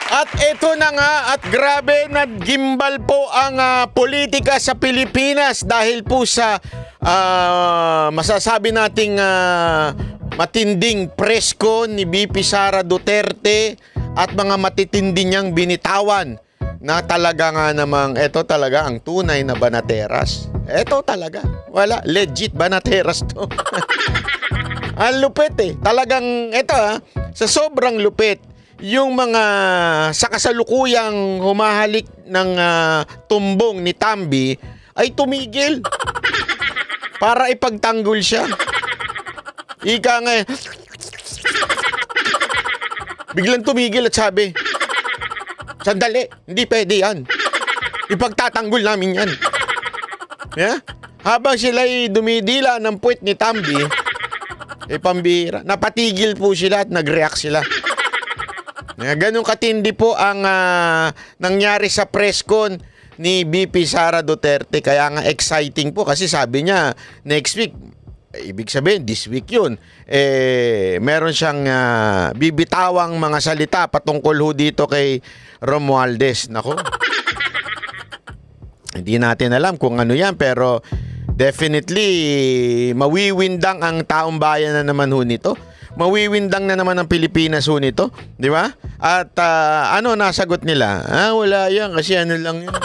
At ito na nga, at grabe, naggimbal po ang politika sa Pilipinas dahil po sa masasabi nating matinding presko ni VP Sara Duterte at mga matitindi niyang binitawan na talaga nga namang ito talaga ang tunay na banateras. Ito talaga, wala, legit banateras to. Ang lupit eh, talagang ito sa sobrang lupit. Yung mga sa kasalukuyang humahalik ng tumbong ni Tambi ay tumigil para ipagtanggol siya. Ika nga biglang tumigil at sabi, sandali, hindi pwede yan. Ipagtatanggol namin yan. Yeah? Habang sila'y dumidila ng puwit ni Tambi, pambira, napatigil po sila at nag-react sila. Ganun katindi po ang nangyari sa press con ni VP Sara Duterte. Kaya nga exciting po kasi sabi niya next week, ibig sabihin this week yun, meron siyang bibitawang mga salita patungkol ho dito kay Romualdez. Nako, hindi natin alam kung ano yan, pero definitely mawiwindang ang taong bayan na naman ho nito. Mawiwindang na naman ang Pilipinas ho nito, di ba? At ano nasagot nila? Wala yan kasi ano lang yun.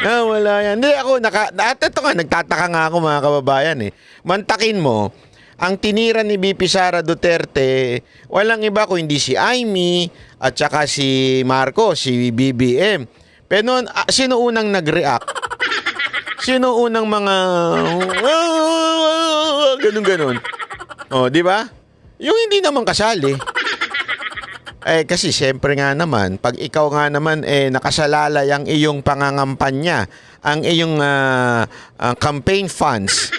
Wala yan. Hindi ako, at ito nga, nagtataka nga ako mga kababayan eh. Mantakin mo, ang tinira ni VP Sara Duterte, walang iba kung hindi si Amy at saka si Marcos, si BBM. Pero noon, sino unang nag-react? Sino unang mga ganun-ganun? Oh, di ba? Yung hindi naman kasali. Kasi siyempre nga naman, pag ikaw nga naman nakasalalay ang iyong pangangampanya, ang iyong campaign funds,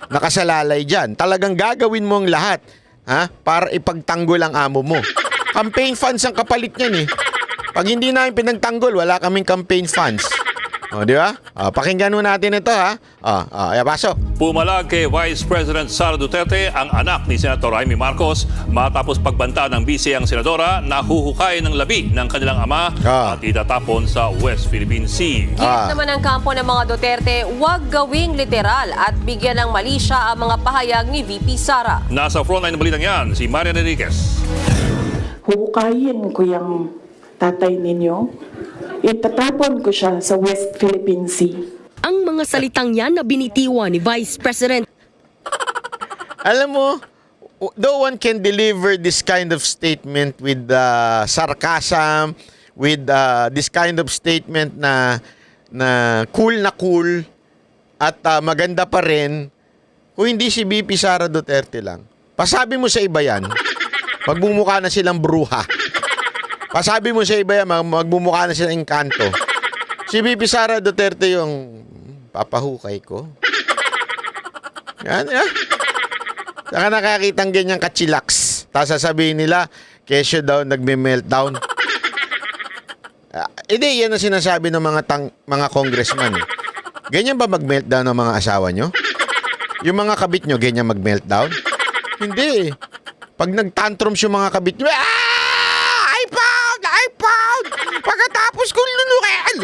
nakasalalay dyan, talagang gagawin mo ang lahat para ipagtanggol ang amo mo. Campaign funds ang kapalit niyan eh. Pag hindi namin pinagtanggol, wala kaming campaign funds. O, di ba? Pakinggan mo natin ito pasok. Pumalag kay Vice President Sara Duterte ang anak ni Senator Amy Marcos matapos pagbanta ng bise ang senadora na huhukay ng labi ng kanilang ama at itatapon sa West Philippine Sea. Giit naman ang kampo ng mga Duterte, huwag gawing literal at bigyan ng mali siya ang mga pahayag ni VP Sara. Nasa frontline ng balitang yan, si Marian Enriquez. Hukayin ko yung tatay ninyo. Itatapon ko siya sa West Philippine Sea. Ang mga salitang yan na binitiwan ni Vice President. Alam mo, though one can deliver this kind of statement with sarcasm, with this kind of statement na cool at maganda pa rin, kung hindi si VP Sara Duterte lang. Pasabi mo sa iba yan, magmumukha na silang bruha. Pasabi mo sa iba yan, magmumukha na silang engkanto. Si VP Sara Duterte yung papahukay ko. Yan. Saka nakakitang ganyang kachilaks. Tapos sasabihin nila, kesyo daw nagme-meltdown. Hindi, yan ang sinasabi ng mga congressman. Ganyan ba mag-meltdown ng mga asawa nyo? Yung mga kabit nyo, ganyan mag-meltdown? Hindi. Pag nag-tantrums yung mga kabit nyo, I found! Pagkatapos kong lunukin!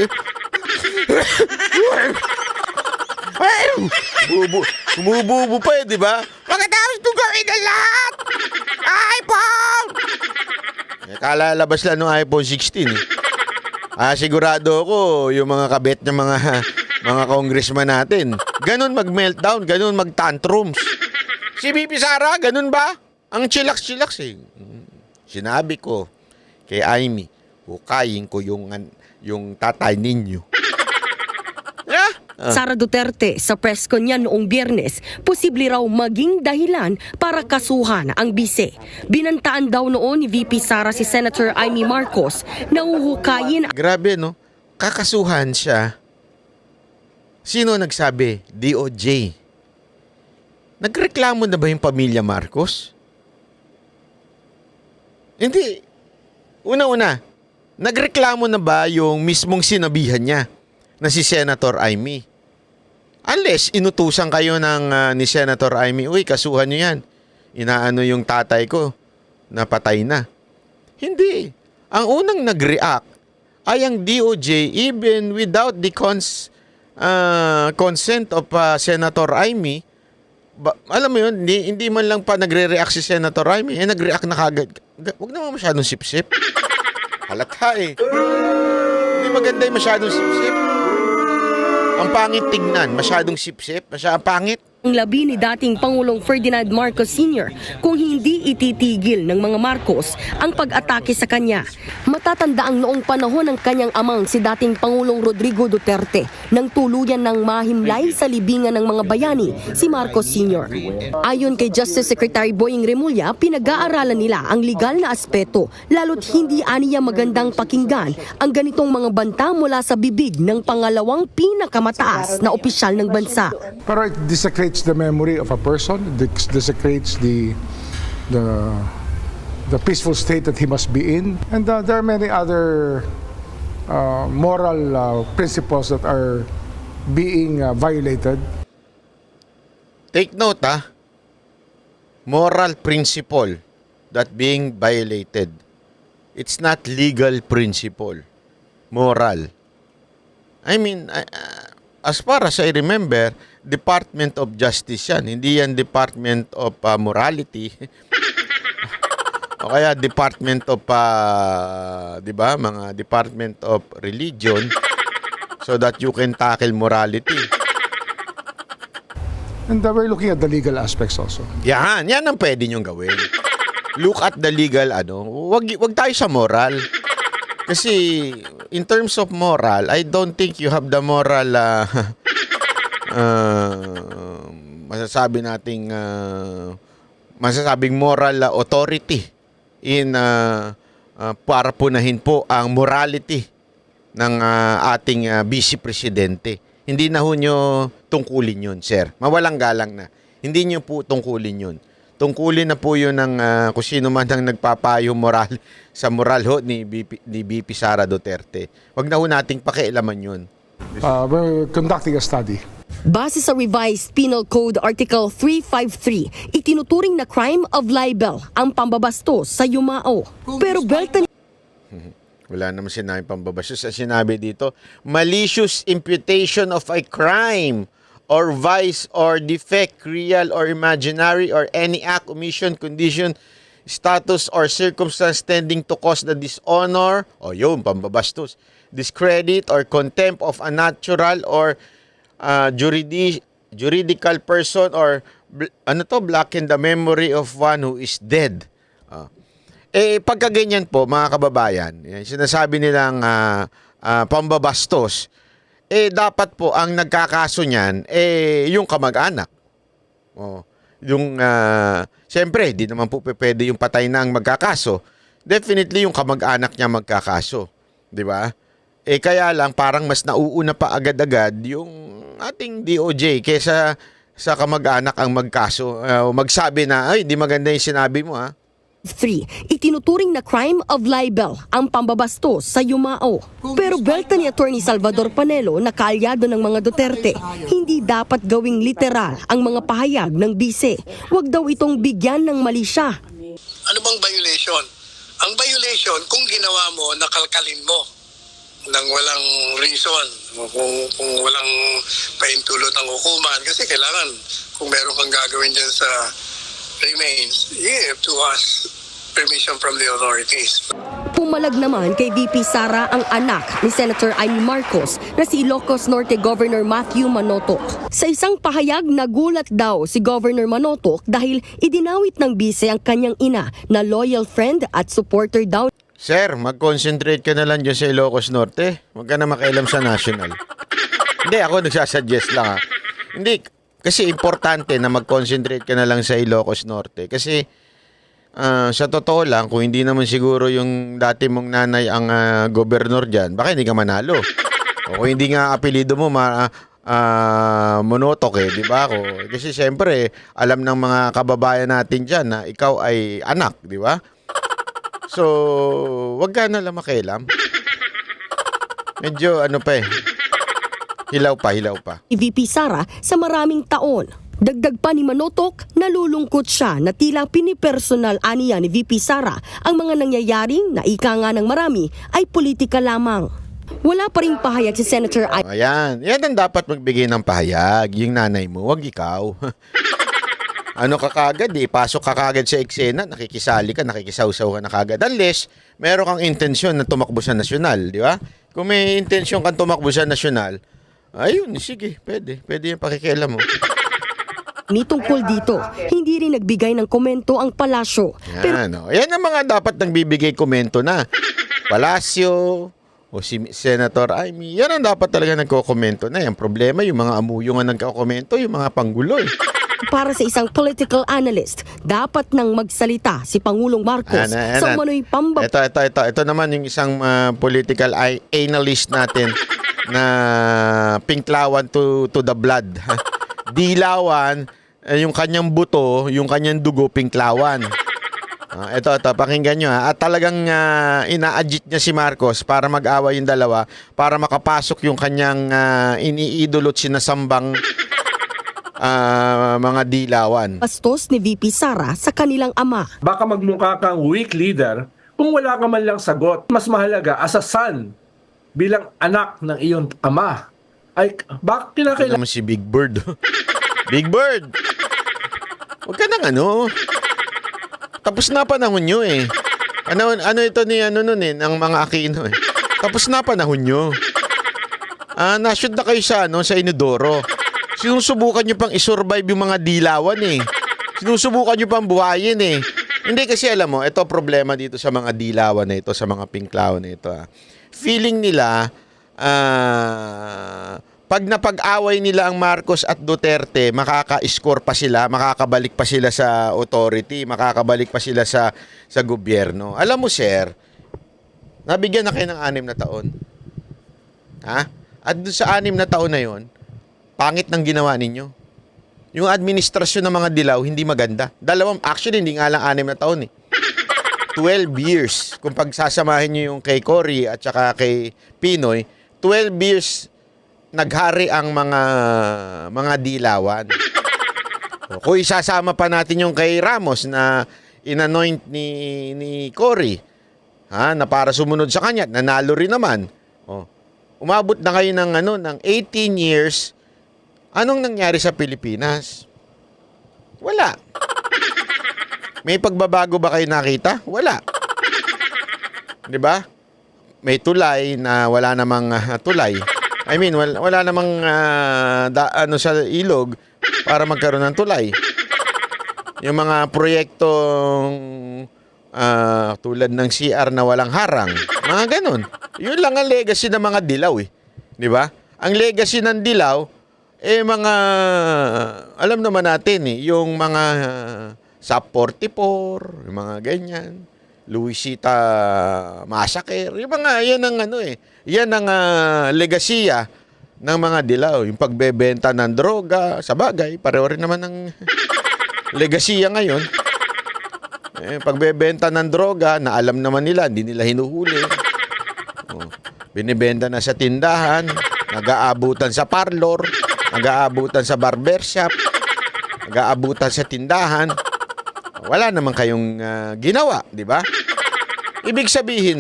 Bumububo pa di ba? Pagkatapos kong gawin ang lahat! iPhone! Kalalabas lang ng iPhone 16 sigurado ako yung mga kabit ng mga congressman natin. Ganun mag-meltdown, ganun mag-tantrums. Si VP Sara, ganun ba? Ang chillax-chillax eh. Sinabi ko kay Amy, hukayin ko yung tatay ninyo. Sara Duterte sa press con niya noong Biyernes, posible raw maging dahilan para kasuhan ang bise. Binantaan daw noon ni VP Sara si Senator Amy Marcos na huhukayin. Grabe no, kakasuhan siya. Sino nagsabi? DOJ. Nagreklamo na ba yung pamilya Marcos? Hindi. Una-una, nagreklamo na ba yung mismong sinabihan niya na si Senator Amy? Unless inutusan kayo ni Senator Amy, uy, kasuhan niyo yan. Inaano yung tatay ko, napatay na. Hindi. ang unang nag-react ay ang DOJ even without the consent of Senator Amy. Alam mo yun, hindi man lang pa nagre-react si Senator Amy, nag-react na kagad. Huwag naman masyadong sip-sip. Halata eh. Hindi maganda yung masyadong sip-sip. Ang pangit tignan, masyadong sip-sip, masyadong pangit. Ang labi ni dating Pangulong Ferdinand Marcos Sr. kung hindi ititigil ng mga Marcos ang pag-atake sa kanya. Matatanda ang noong panahon ng kanyang amang si dating Pangulong Rodrigo Duterte nang tuluyan ng mahimlay sa libingan ng mga bayani si Marcos Sr. Ayon kay Justice Secretary Boying Remulla, pinag-aaralan nila ang legal na aspeto lalo't hindi aniya magandang pakinggan ang ganitong mga banta mula sa bibig ng pangalawang pinakamataas na opisyal ng bansa. Pero it desecrates the memory of a person, desecrates the peaceful state that he must be in, and there are many other moral principles that are being violated. Take note moral principle that being violated. It's not legal principle. Moral. I mean, as far as I remember, Department of Justice yan. Hindi yan Department of Morality. O kaya Department of, di ba, mga Department of Religion so that you can tackle morality. And we're looking at the legal aspects also. Yan ang pwede nyong gawin. Look at the legal, wag tayo sa moral. Kasi, in terms of moral, I don't think you have the moral, masasabing moral authority in para punahin po ang morality ng ating vice presidente. Hindi na ho nyo tungkulin yun, sir. Mawalang galang na. Hindi nyo po tungkulin yun. Tungkulin na po yun ng kung sino man ang nagpapayo sa moral ho ni BP Sara Duterte. Wag na ho nating pakialaman yun. We're conducting a study. Base sa Revised Penal Code Article 353, itinuturing na crime of libel ang pambabastos sa yumao. Pero Belton Wala naman sinabi pambabastos. Ang sinabi dito, malicious imputation of a crime or vice or defect, real or imaginary, or any act, omission, condition, status, or circumstance tending to cause the dishonor, o yun, pambabastos, discredit, or contempt of a natural or juridical person, or blacken the memory of one who is dead. Pagka ganyan po, mga kababayan, sinasabi nilang pambabastos, dapat po ang nagkakaso niyan, yung kamag-anak. Siyempre, di naman po pwede yung patay na ang magkakaso. Definitely yung kamag-anak niya magkakaso. Di ba? Kaya lang, parang mas nauuna pa agad-agad yung ating DOJ kesa sa kamag-anak ang magkaso. Magsabi na, ay, di maganda yung sinabi mo, 3, itinuturing na crime of libel ang pambabastos sa yumao. Pero belta ni Attorney Salvador Panelo na kaalyado ng mga Duterte, hindi dapat gawing literal ang mga pahayag ng bise. Huwag daw itong bigyan ng mali siya. Ano bang violation? Ang violation, kung ginawa mo, nakalkalin mo ng walang reason, kung walang paintulot ang hukuman. Kasi kailangan, kung meron kang gagawin dyan sa remains, you have to ask permission from the authorities. Pumalag naman kay VP Sara ang anak ni Senator Amy Marcos na si Ilocos Norte Governor Matthew Manotoc. Sa isang pahayag, nagulat daw si Governor Manotoc dahil idinawit ng bise ang kanyang ina na loyal friend at supporter daw. Sir, mag-concentrate ka na lang dyan sa Ilocos Norte. Huwag ka na makialam sa national. Hindi, ako nagsasuggest lang. Hindi, kasi importante na mag-concentrate ka na lang sa Ilocos Norte. Kasi sa totoo lang, kung hindi naman siguro yung dati mong nanay ang gobernador dyan, baka hindi ka manalo. O kung hindi nga apelido mo, Monotok di ba? Kasi siyempre, alam ng mga kababayan natin dyan na ikaw ay anak, di ba? So, wag ka na lang makialam. Medyo hilaw pa. VP Sara sa maraming taon. Dagdag pa ni Manotok, nalulungkot siya na tila pinipersonal aniya ni VP Sara ang mga nangyayaring na ika nga ng marami ay politika lamang. Wala pa ring pahayag si Senator Ayan. Yan ang dapat magbigay ng pahayag. Yung nanay mo, wag ikaw. Ano ka kagad, pasok ka kagad sa eksena, nakikisali ka, nakikisawsaw ka na kagad. Unless, meron kang intensyon na tumakbo sa nasyonal, di ba? Kung may intensyon kang tumakbo sa nasyonal, ayun, sige, pwede. Pwede yung pakikialam mo. Ni tungkol dito, hindi rin nagbigay ng komento ang palasyo. Pero Yan ang mga dapat nang bibigay komento na. Palasyo, o si Senator Amy, yan ang dapat talaga nagko-komento na. Yung problema, yung mga amuyo nga nagko-komento, yung mga panggulo. para sa isang political analyst, dapat nang magsalita si Pangulong Marcos sa umano'y pambab... Ito naman yung isang political analyst natin na pinklawan to the blood. Dilawan, yung kanyang buto, yung kanyang dugo, pinklawan. Ito, pakinggan nyo. At talagang ina-adjit niya si Marcos para mag-away yung dalawa, para makapasok yung kanyang iniidolot sinasambang mga dilawan. Bastos ni VP Sara sa kanilang ama. Baka magmukha kang weak leader kung wala ka man lang sagot. Mas mahalaga as a son, bilang anak ng iyong ama, ay bakit kinakailangan... Naman si Big Bird. Big Bird! Huwag ka nang ano. Tapos na panahon nyo eh. Ano ito ni ng mga Aquino eh. Tapos na panahon nyo. Na-shoot na kayo sa Inodoro. Sinusubukan nyo pang isurvive yung mga dilawan eh. Sinusubukan nyo pang buhayin eh. Hindi kasi alam mo, ito problema dito sa mga dilawan na ito, sa mga pinklawan na ito. Feeling nila, pag napag-away nila ang Marcos at Duterte, makaka-score pa sila, makakabalik pa sila sa authority, makakabalik pa sila sa gobyerno. Alam mo, sir, nabigyan na kayo ng 6 na taon. Ha? At doon sa 6 na taon na yon, pangit ng ginawa ninyo. Yung administrasyon ng mga dilaw, hindi maganda. Actually, hindi nga lang 6 na taon eh. 12 years. Kung pagsasamahin nyo yung kay Cory at saka kay Pinoy, 12 years naghari ang mga dilawan. Kung isasama pa natin yung kay Ramos na inanoint ni Cory, na para sumunod sa kanya, nanalo rin naman. Umabot na kayo ng 18 years. Anong nangyari sa Pilipinas? Wala. May pagbabago ba kayo nakita? Wala. 'Di ba? May tulay na wala namang tulay. I mean, wala namang sa ilog para magkaroon ng tulay. Yung mga proyektong tulad ng CR na walang harang, mga ganun. Yun lang ang legacy ng mga dilaw eh. 'Di ba? Ang legacy ng dilaw mga alam naman natin yung mga SAP 44, yung mga ganyan, Luisita Massacre, yung mga yan ang yan ang legasiya ng mga dilaw, yung pagbebenta ng droga, sa bagay, pareho rin naman ng legasiya ngayon. Pagbebenta ng droga na alam naman nila, hindi nila hinuhuli. Binibenta na sa tindahan, nag-aabutan sa parlor, nag-aabutan sa barbershop, nag-aabutan sa tindahan. Wala naman kayong ginawa, di ba? Ibig sabihin,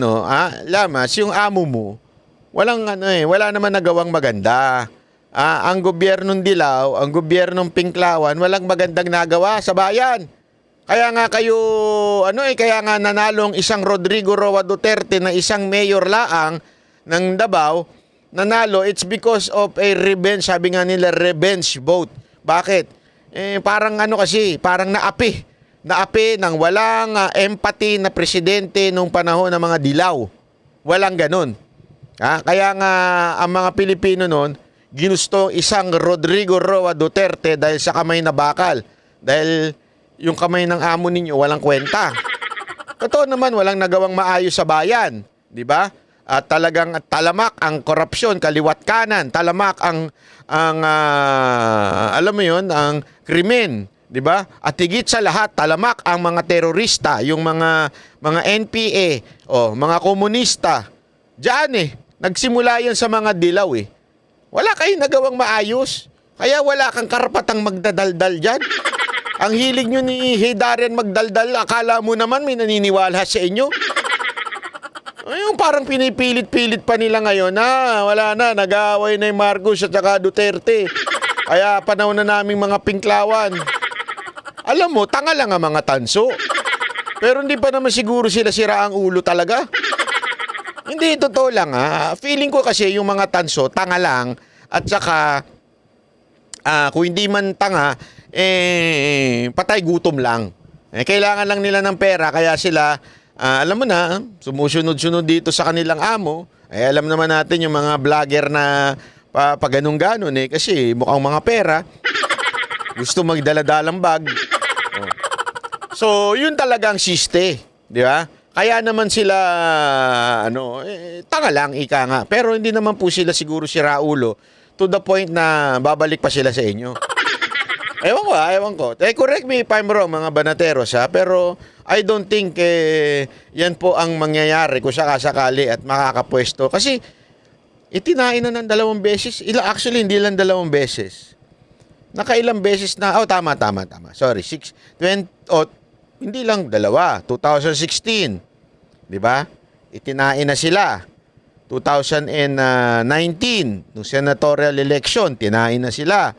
Lamas, yung amo mo, wala naman nagawang maganda. Ang gobyernong dilaw, ang gobyernong pinklawan, walang magandang nagawa sa bayan. Kaya nga kayo, kaya nga nanalong isang Rodrigo Roa Duterte na isang mayor laang ng Davao, nanalo, it's because of a revenge, sabi nga nila, revenge vote. Bakit? Parang parang naapi ng walang empathy na presidente nung panahon ng mga dilaw. Walang ganun. Kaya nga ang mga Pilipino noon, ginusto isang Rodrigo Roa Duterte dahil sa kamay na bakal. Dahil yung kamay ng amo ninyo walang kwenta. Totoo naman, walang nagawang maayos sa bayan. Di ba? At talagang talamak ang korupsyon, kaliwat kanan, talamak ang alam mo yun, ang krimen, 'di ba? At higit sa lahat, talamak ang mga terorista, yung mga NPA, mga komunista. Diyan nagsimula yan sa mga dilaw eh. Wala kayong nagawang maayos. Kaya wala kang karapatang magdadaldal dyan. Ang hilig nyo ni Heydarian magdaldal, akala mo naman may naniniwala sa inyo. Yung parang pinipilit-pilit pa nila ngayon na wala na, nag-aaway na yung Marcos at saka Duterte. Kaya panahon na naming mga pinklawan. Alam mo, tanga lang ang mga tanso. Pero hindi pa naman siguro sila sira ang ulo talaga. Hindi, totoo lang ha. Feeling ko kasi yung mga tanso, tanga lang. At saka, kung hindi man tanga, patay gutom lang. Kailangan lang nila ng pera, kaya sila, alam mo na, sumusunod-sunod dito sa kanilang amo. Alam naman natin yung mga vlogger na pa ganun-ganon kasi mukhang mga pera. Gusto magdala-dalang bag. So, yun talagang siste, di ba? Kaya naman sila, tanga lang, ika nga. Pero hindi naman po sila siguro siraulo to the point na babalik pa sila sa inyo. Ewan ko. Correct me if I'm wrong, mga banateros, ha? Pero I don't think yan po ang mangyayari kung sakasakali at makakapwesto. Kasi itinain na ng 2 beses. Actually, hindi lang 2 beses. Nakailang beses na, tama. Sorry, 20, hindi lang 2, 2016. Di ba? Itinain na sila. 2019, nung senatorial election, tinain na sila.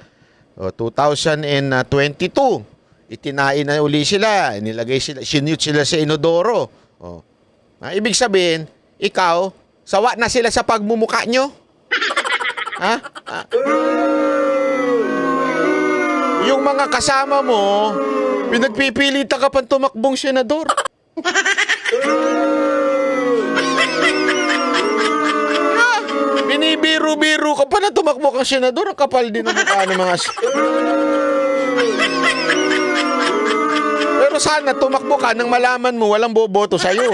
2022, itinain na uli sila. Nilagay sila, sinute sila sa inodoro. Ibig sabihin, ikaw, sawa na sila sa pagmumuka nyo? Ha? Yung mga kasama mo, pinagpipilitan ka pang tumakbong senador. Binibiro-biro ka pa na tumakbo kang senador. Ang kapal din ang mukha ng mga... Pero sana tumakbo ka nang malaman mo walang boboto sa'yo.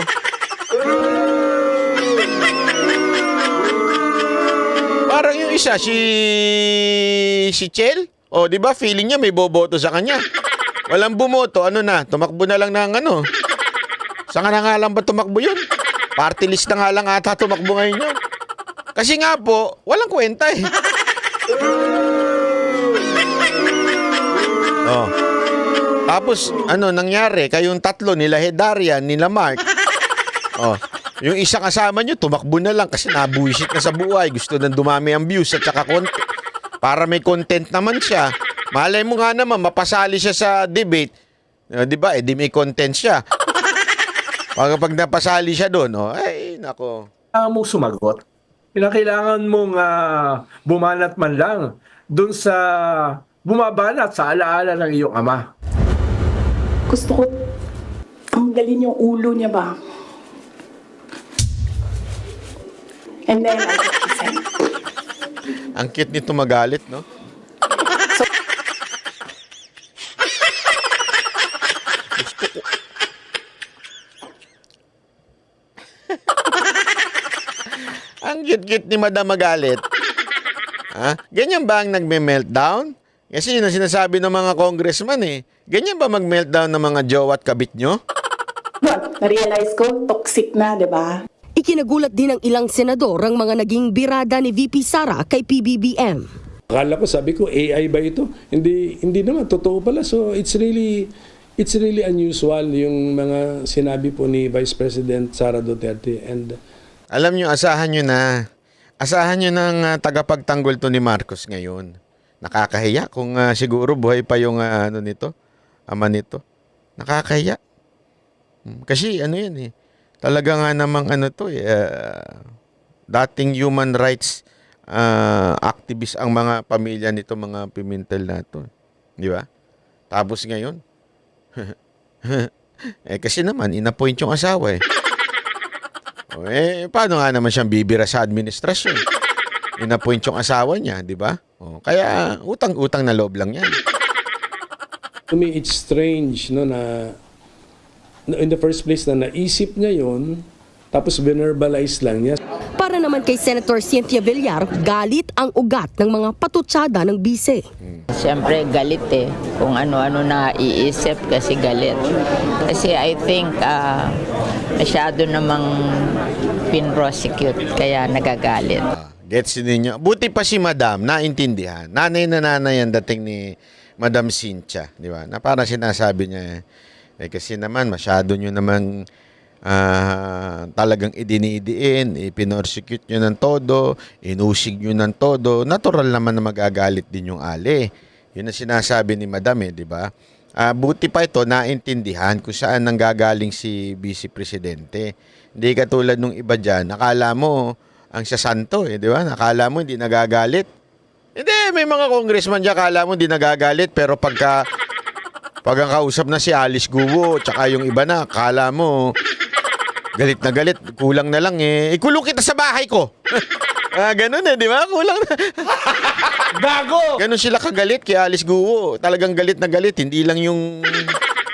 Parang yung isa, si Chel. Di ba feeling niya may boboto sa kanya. Walang bumoto, tumakbo na lang ng Saan na nga lang ba tumakbo yun? Party list na nga lang ata tumakbo ngayon yun. Kasi nga po, walang kwenta eh. Tapos, nangyari? Kayong tatlo, nila Heydarian, nila Mark. Yung isa kasama nyo, tumakbo na lang kasi nabuisit na sa buhay. Gusto nang dumami ang views at saka content. Para may content naman siya. Malay mo nga naman, mapasali siya sa debate. Di ba? Di may content siya. Pag napasali siya doon, ay, nako. Mo sumagot. Kailangan mong bumanat man lang doon sa bumabanat sa alaala ng iyong ama. Gusto ko tanggalin yung ulo niya ba? And then, I get to say, Ang cute nito magalit, no? Ang cute-cute ni Madam magalit. Ganyan ba ang nagme-meltdown? Kasi yun ang sinasabi ng mga congressman eh. Ganyan ba mag-meltdown ng mga jowa at kabit nyo? na-realize ko, toxic na, di ba? Ikinagulat din ng ilang senador ang mga naging birada ni VP Sara kay PBBM. Akala ko, sabi ko, AI ba ito? Hindi naman, totoo pala. So it's really unusual yung mga sinabi po ni Vice President Sara Duterte. And alam nyo, asahan nyo na. Asahan nyo ng tagapagtanggol to ni Marcos ngayon. Nakakahiya kung siguro buhay pa yung ama nito. Nakakahiya. Kasi yan eh. Talaga nga namang dating human rights activist ang mga pamilya nito, mga Pimentel na to. Di ba? Tapos ngayon, kasi naman, inappoint yung asawa eh. Paano nga naman siyang bibira sa administrasyon? Inappoint yung asawa niya, di ba? Kaya utang-utang na loob lang yan. to me, it's strange na in the first place na naisip niya yun, tapos verbalize lang niya. Para naman kay Senator Cynthia Villar, galit ang ugat ng mga patutsada ng bise. Siyempre galit kung ano-ano na iisip kasi galit. Kasi I think masyado namang pin-prosecute kaya nagagalit. Gets ninyo? Buti pa si Madam, naintindihan. Nanay na nanay ang dating ni Madam Cynthia, di ba? Na parang sinasabi niya, kasi naman masyado nyo naman talagang idinidiin, ipinorsecute nyo ng todo, inusig nyo ng todo, natural naman na magagalit din yung ali. Yun ang sinasabi ni Madam di ba? Buti pa ito, naintindihan kung saan nanggagaling si Vice Presidente. Hindi katulad nung iba dyan, nakala mo ang sasanto di ba? Nakala mo hindi nagagalit. Hindi, may mga congressman dyan, akala mo hindi nagagalit, pero pag ang kausap na si Alice Guo, tsaka yung iba na, akala mo galit na galit, kulang na lang ikulong kita sa bahay ko. Ganun di ba? Kulang na. Gago! Ganun sila kagalit kay Alice Guo. Talagang galit na galit. Hindi lang yung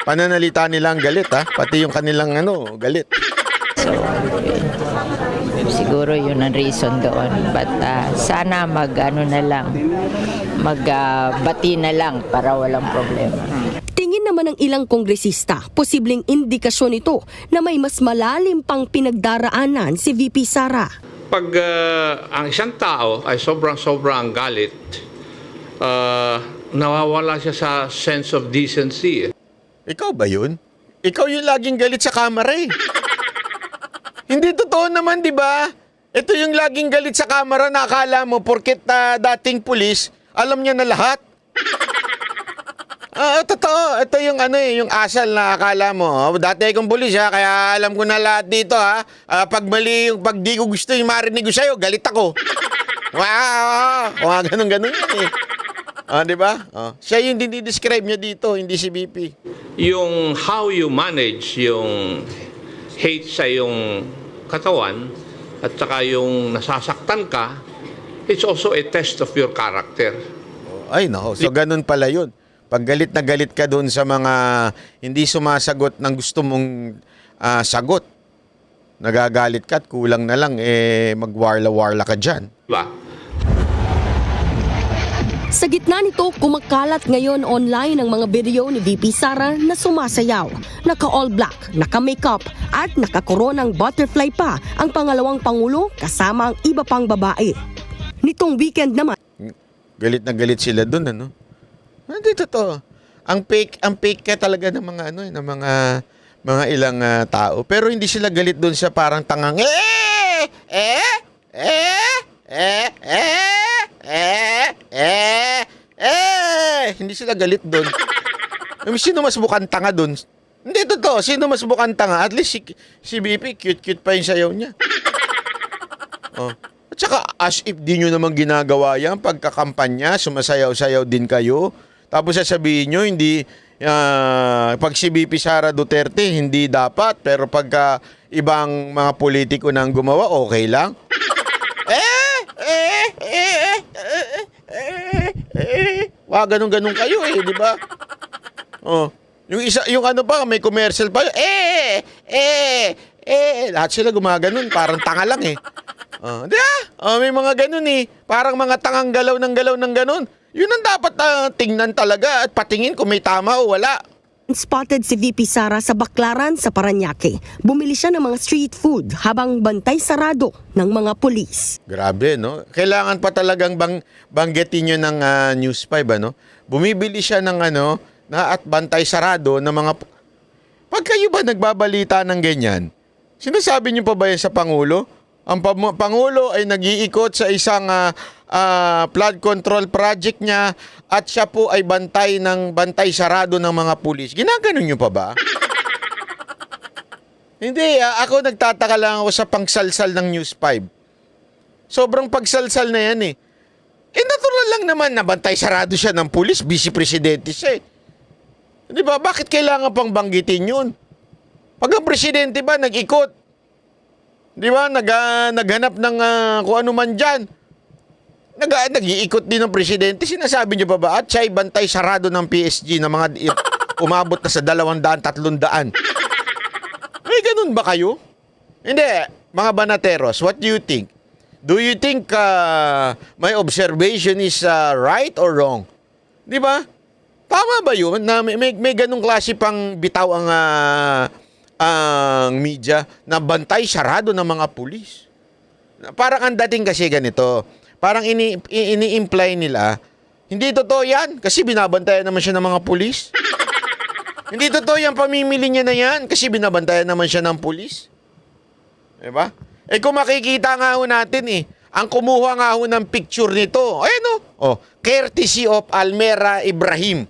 pananalita nilang galit, pati yung kanilang galit. So, siguro yun ang reason doon. But sana magbati na lang para walang problema. Tingin naman ng ilang kongresista, posibleng indikasyon ito na may mas malalim pang pinagdaraanan si VP Sara. Pag ang isang tao ay sobrang galit, nawawala siya sa sense of decency. Ikaw ba yun? Ikaw yung laging galit sa kamera Hindi totoo naman, di ba? Ito yung laging galit sa kamera na akala mo porket dating pulis, alam niya na lahat. Totoo. Ito yung yung asal na akala mo. Dati akong pulis kaya alam ko na lahat dito pag mali pag di ko gusto yung marinig ko sa'yo, galit ako. Wow! Ganun yan di ba? Siya yung dinidescribe niya dito, hindi si BP. Yung how you manage yung hate sa yung katawan at saka yung nasasaktan ka, it's also a test of your character. Ay, nako. So, ganun pala yun. Pag galit na galit ka doon sa mga hindi sumasagot ng gusto mong sagot, nagagalit ka at kulang na lang, magwarla-warla ka dyan. Diba? Sa gitna nito, kumakalat ngayon online ang mga video ni VP Sara na sumasayaw. Naka-all black, naka-makeup at naka-koronang butterfly pa ang pangalawang pangulo kasama ang iba pang babae. Nitong weekend naman, Galit na galit sila doon, Hindi totoo. Ang fake ka talaga ng mga ng mga ilang tao. Pero hindi sila galit doon sa parang tangang hindi sila galit doon. Sino mas mukhang tanga doon? Hindi totoo. Sino mas mukhang tanga? At least si BP, cute-cute pa yung sayaw niya. At saka, as if di nyo naman ginagawa yan, pagkakampanya, sumasayaw-sayaw din kayo. Tapos sasabihin nyo, hindi, pag si BP Sara Duterte, hindi dapat. Pero pagka ibang mga politiko nang gumawa, okay lang. Ganun-ganun kayo di ba? Yung isa, yung pa, may commercial pa, lahat sila gumaganon, parang tanga lang di ba? May mga ganun parang mga tangang galaw ng ganun. Yun ang dapat tingnan talaga at patingin kung may tama o wala. spotted si VP Sara sa Baclaran sa Parañaque. Bumili siya ng mga street food habang bantay sarado ng mga pulis. Grabe, no? Kailangan pa talagang banggitin nyo ng News 5, ano? Bumibili siya ng na at bantay sarado ng mga... Pag kayo ba nagbabalita ng ganyan, sinasabi nyo pa ba yan sa Pangulo? Ang Pangulo ay nag-iikot sa isang flood control project niya at siya po ay bantay sarado ng mga pulis. Ginaganon nyo pa ba? Hindi, ako nagtataka lang ako sa pangsalsal ng News 5. Sobrang pagsalsal na yan natural lang naman na bantay sarado siya ng pulis, vice presidente siya Di ba? Bakit kailangan pang banggitin yun? Pag ang presidente ba nag-ikot, di ba? Naghanap ng kung ano man dyan. Nag-iikot din ng presidente. Sinasabi niyo pa ba? At siya'y bantay sarado ng PSG na mga umabot na sa 200, 300. May ganun ba kayo? Hindi. Mga banateros, what do you think? Do you think my observation is right or wrong? Di ba? Tama ba yun na may ganung klase pang bitaw ang media na bantay sarado ng mga pulis? Parang ang dating kasi ganito. Parang ini-imply nila, hindi totoo yan kasi binabantayan naman siya ng mga pulis. Hindi totoo yan, pamimili niya na yan kasi binabantayan naman siya ng pulis. Diba? Eh kung makikita nga ho natin ang kumuha nga ho ng picture nito, ayun courtesy of Almera Ibrahim.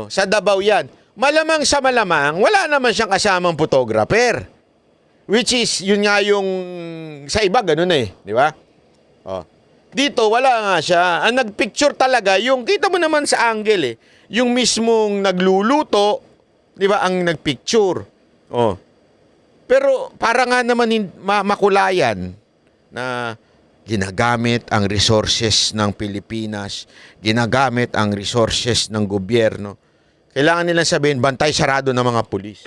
Sa Davao yan. Malamang sa malamang, wala naman siyang kasamang photographer. Which is, yun nga yung sa iba, ganun di ba? Dito, wala nga siya. Ang nagpicture talaga, yung kita mo naman sa angle yung mismong nagluluto, di ba, ang nagpicture. Pero para nga naman makulayan na ginagamit ang resources ng Pilipinas, ginagamit ang resources ng gobyerno. Kailangan nilang sabihin, bantay sarado ng mga pulis.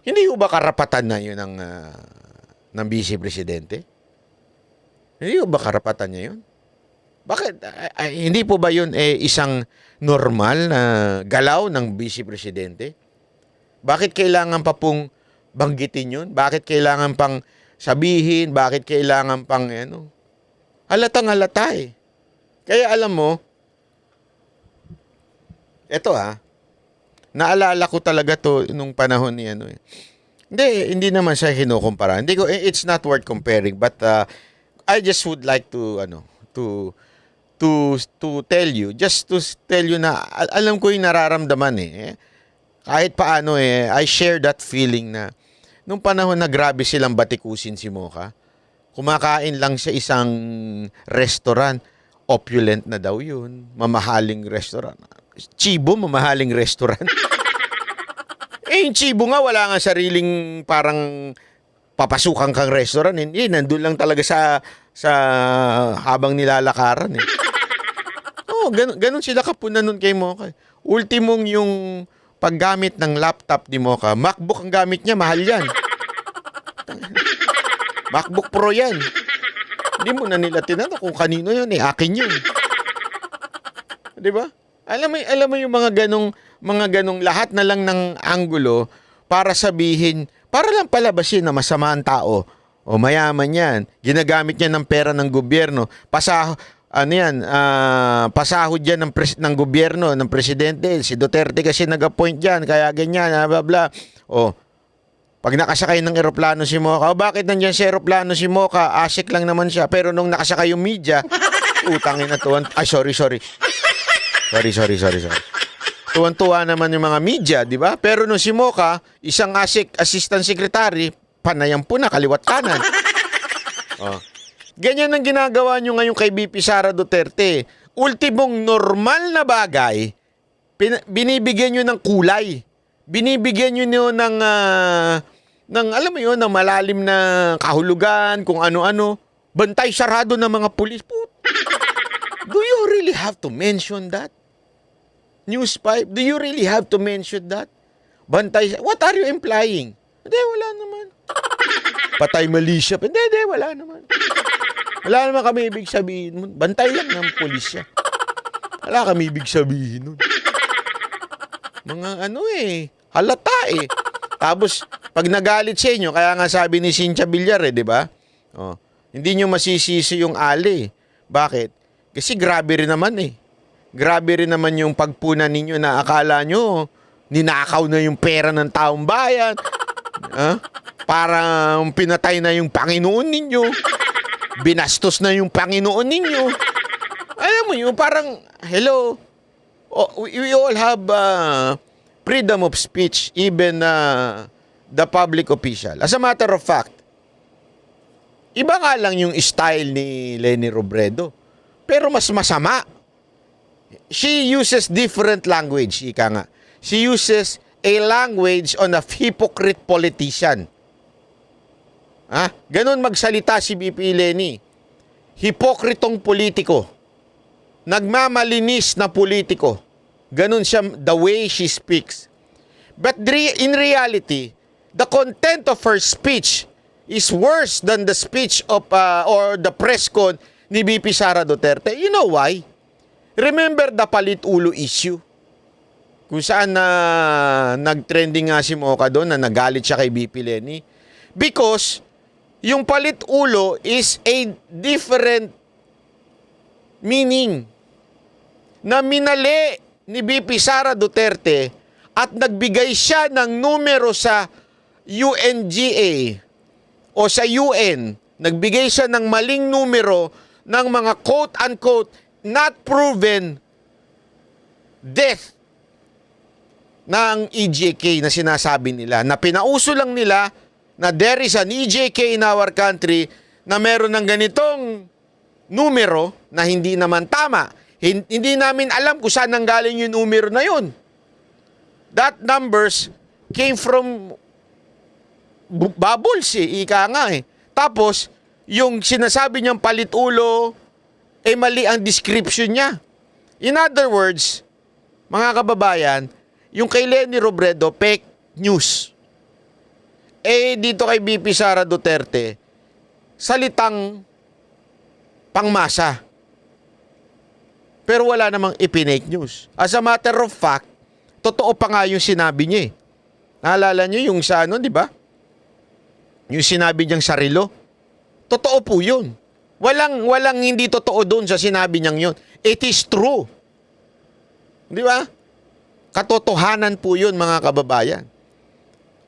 Hindi ho ba karapatan na yun ng Vice Presidente? Hindi ho ba karapatan niya yun? Bakit? Hindi po ba yun isang normal na galaw ng Vice Presidente? Bakit kailangan pa pong banggitin yun? Bakit kailangan pang sabihin? Bakit kailangan pang halatang halata Kaya alam mo, eto naalala ko talaga to nung panahon ni Hindi naman siya kinukumpara. Hindi ko, it's not worth comparing, but I just would like to tell you, just to tell you na alam ko yung nararamdaman kahit paano I share that feeling na nung panahon na grabe silang batikusin si Mocha, kumakain lang sa isang restaurant, opulent na daw yun, mamahaling restaurant. Chibo, mamahaling restaurant. Yung Chibo nga, wala nga sariling parang papasukan kang restaurant. Hindi, nandun lang talaga sa habang nilalakaran ganun sila kapunan nun kay Mocha. Ultimong yung paggamit ng laptop ni Mocha, MacBook ang gamit niya, mahal yan. MacBook Pro yan. Hindi mo na nila tinanong kung kanino yun akin yun. Di ba? Alam mo yung mga ganong lahat na lang ng anggulo para sabihin, para lang palabasin na masama ang tao. O mayaman yan. Ginagamit niya ng pera ng gobyerno. Pasahod yan ng gobyerno, ng presidente. Si Duterte kasi nag-appoint yan, kaya ganyan, blah, blah. Pag nakasakay ng eroplano si Mocha, bakit nandyan si eroplano si Mocha? Asik lang naman siya. Pero nung nakasakay yung media, utangin na tuwan. Ay, sorry. Sorry. Tuwan-tuwa naman yung mga media, di ba? Pero nung si Mocha, isang assistant secretary, panayang po na, kaliwat kanan. Ganyan ang ginagawa nyo ngayon kay BP Sara Duterte. Ultimong normal na bagay, binibigyan nyo ng kulay. Binibigyan nyo ng alam mo yun, ng malalim na kahulugan, kung ano-ano. Bantay sarado ng mga pulis. Do you really have to mention that? News 5, do you really have to mention that? Bantay, what are you implying? Hindi, wala naman. Patay malisya. Hindi, wala naman. Wala naman kami ibig sabihin. Bantay lang ng pulisya. Wala kami ibig sabihin nun. Mga halata Tapos, pag nagalit sa inyo, kaya nga sabi ni Cynthia Villar di ba? Hindi nyo masisisi yung ali. Bakit? Kasi grabe rin naman Grabe rin naman yung pagpuna ninyo na akala nyo ninakaw na yung pera ng taong bayan. Parang pinatay na yung Panginoon ninyo. Binastos na yung Panginoon ninyo. Alam mo yun, parang, hello, we all have freedom of speech, even the public official. As a matter of fact, iba nga lang yung style ni Leni Robredo. Pero mas masama. She uses different language, ika nga. She uses a language on a hypocrite politician. Ganon magsalita si BP Leni. Hipokritong politiko. Nagmamalinis na politiko. Ganon siya, the way she speaks. But in reality, the content of her speech is worse than the speech of or the press con ni BP Sara Duterte. You know why? Remember the palit ulo issue? Kung saan nag-trending nga si Mocha doon na nagalit siya kay BP Leni. Because yung palit ulo is a different meaning na minali ni VP Sara Duterte at nagbigay siya ng numero sa UNGA o sa UN. Nagbigay siya ng maling numero ng mga quote-unquote not proven death ng EJK na sinasabi nila. Na pinauso lang nila na there is an EJK in our country na meron ng ganitong numero na hindi naman tama. Hindi namin alam kung saan nanggaling yung numero na yun. That numbers came from bubbles ika nga eh. Tapos, yung sinasabi niyang palit ulo, mali ang description niya. In other words, mga kababayan, yung kay Leni Robredo, fake news. Dito kay VP Sara Duterte, salitang pangmasa. Pero wala namang ipinake news. As a matter of fact, totoo pa nga yung sinabi niya eh. Naalala niyo yung sa di ba? Yung sinabi niyang sarilo. Totoo po yun. Walang hindi totoo doon sa sinabi niyang yun. It is true. Di ba? Katotohanan po yun, mga kababayan.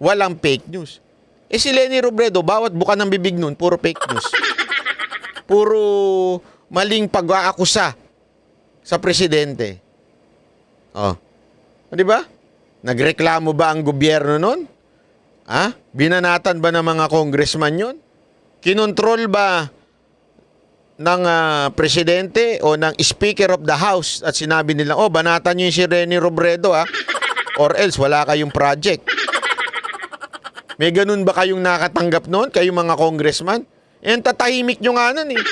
Walang fake news. Si Leni Robredo, bawat buka ng bibig nun, puro fake news. Puro maling pag-aakusa sa presidente. Di ba? Nagreklamo ba ang gobyerno nun? Binanatan ba ng mga congressman yun? Kinontrol ba ng presidente o ng Speaker of the House at sinabi nila, banatan nyo yung si Leni Robredo or else wala kayong project. May ganun ba kayong nakatanggap noon, kayong mga congressman? Tatahimik nyo nga nun eh.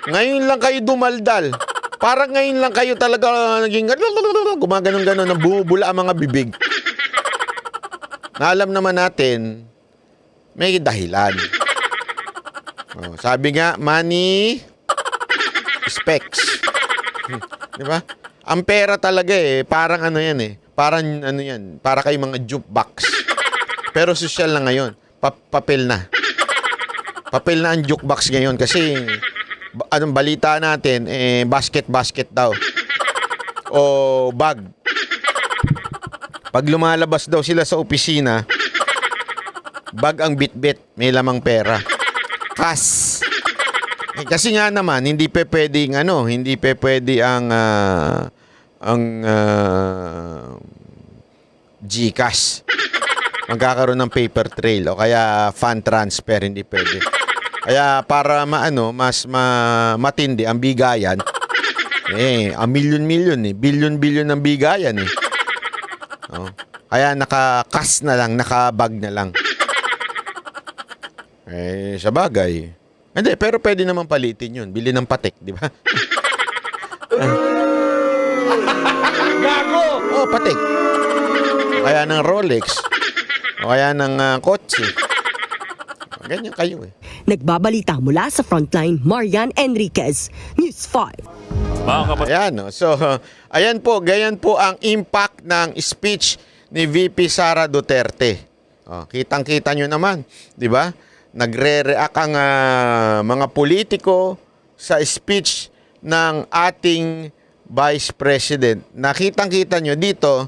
Ngayon lang kayo dumaldal. Parang ngayon lang kayo talaga naging gumaganon-ganon na bumubula ang mga bibig. Na alam naman natin, may dahilan. Sabi nga, money specs. Di ba? Ang pera talaga parang yan Parang yan, para kay mga jukebox. Pero social na ngayon, papel na. Papel na ang jukebox ngayon kasi anong balita natin, basket daw. O bag. Pag lumalabas daw sila sa opisina, bag ang bitbit, may lamang pera. Cash. Kasi nga naman, hindi pa pwedeng hindi pa pwede ang GCash. Magkakaroon ng paper trail o kaya fund transfer, hindi pwede. Kaya para mas matindi ang bigayan, a million billion ang bigayan Kaya naka-cash na lang, naka-bag na lang. Sa bagay. Hindi, pero pwede naman palitin yun. Bili ng patek, di ba? Gago! Patek. O kaya ng Rolex. O kaya ng kotse. Ganyan kayo Nagbabalita mula sa Frontline, Marian Enriquez, News 5. Ayan po, ganyan po ang impact ng speech ni VP Sara Duterte. Kitang-kita nyo naman, di ba? Nagre-react ang mga politiko sa speech ng ating Vice President. Nakitang-kita nyo dito,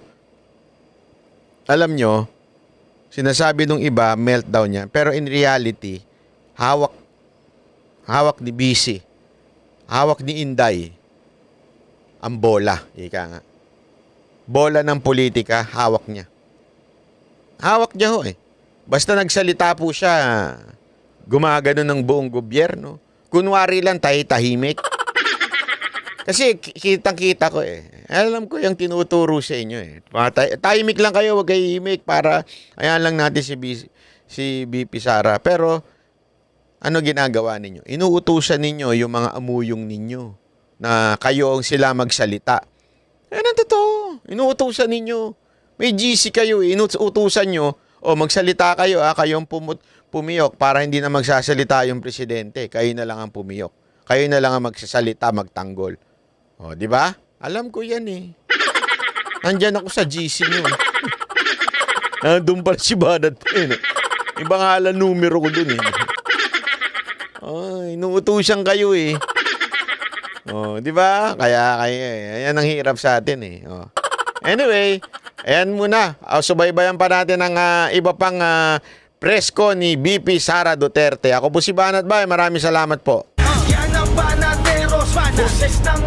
alam nyo, sinasabi nung iba, meltdown niya. Pero in reality, hawak ni BC, hawak ni Inday, ang bola. Ika nga. Bola ng politika, hawak niya. Hawak niya Basta nagsalita po siya, gumagano ng buong gobyerno. Kunwari lang, tahimik. Kasi kitang-kita ko Alam ko yung tinuturo sa inyo Tahimik lang kayo, wag kayo himik para ayan lang natin si VP Sara. Pero ano ginagawa ninyo? Inuutusan ninyo yung mga amuyong ninyo na kayo ang sila magsalita. Ang totoo. Inuutusan ninyo. May GC kayo, inuutusan nyo magsalita kayo kayong pumiyok para hindi na magsasalita yung presidente. Kayo na lang ang pumiyok. Kayo na lang ang magsasalita, magtanggol. Di ba? Alam ko yan Nandyan ako sa GC nyo. Nandun pala si Banat pa Ibang halan numero ko dun Oh, inuutusan kayo eh. Oh, di ba? Kaya ayan ang hirap sa atin eh. Oh. Anyway, ayan muna. Subaybayan pa natin ang iba pang presko ni VP Sara Duterte. Ako po si Banat Bay. Maraming salamat po. Yan ang Banateros, boses ng